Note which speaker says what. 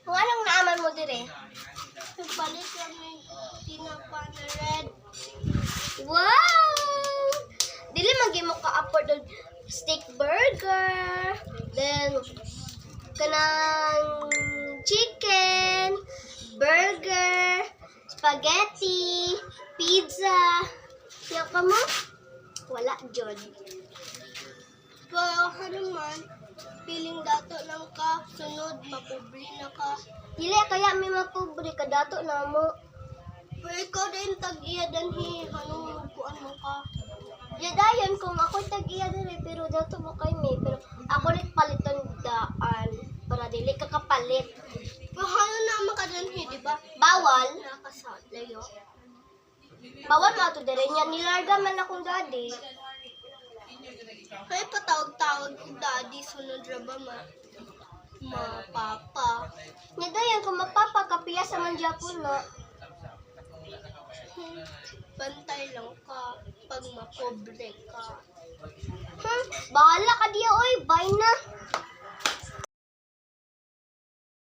Speaker 1: Kung anong naaman mo dire? Palit kami tinapa na red. Wow! Dili magi mo ka-afford og steak burger. Then kanang chicken, burger, spaghetti, pizza. Siya ka mo? Wala jud. Pero ka naman, piling dato lang ka, sunod, mapobre na ka. Dili, kaya may mapobre ka, dato na mo. Pero ikaw din tag-iya danhi, anong magpuan mo ka? Yadayon, kung ako tag-iya din, pero dato mo kay may, pero ako rin palitan daan, para dili ka kapalit. Pero ano naman ka danhi, di ba? Bawal. Nakasalayo. Bawal mo ito din yan, nilarga man akong daddy. Kaya patawag-tawag ko daddy, sunod ra ba mapapa. Nadayan, kung mapapa, kapiya sa manjapon na. Bantay lang ka pag mapobre ka. Bahala ka diya, oy. Bye na.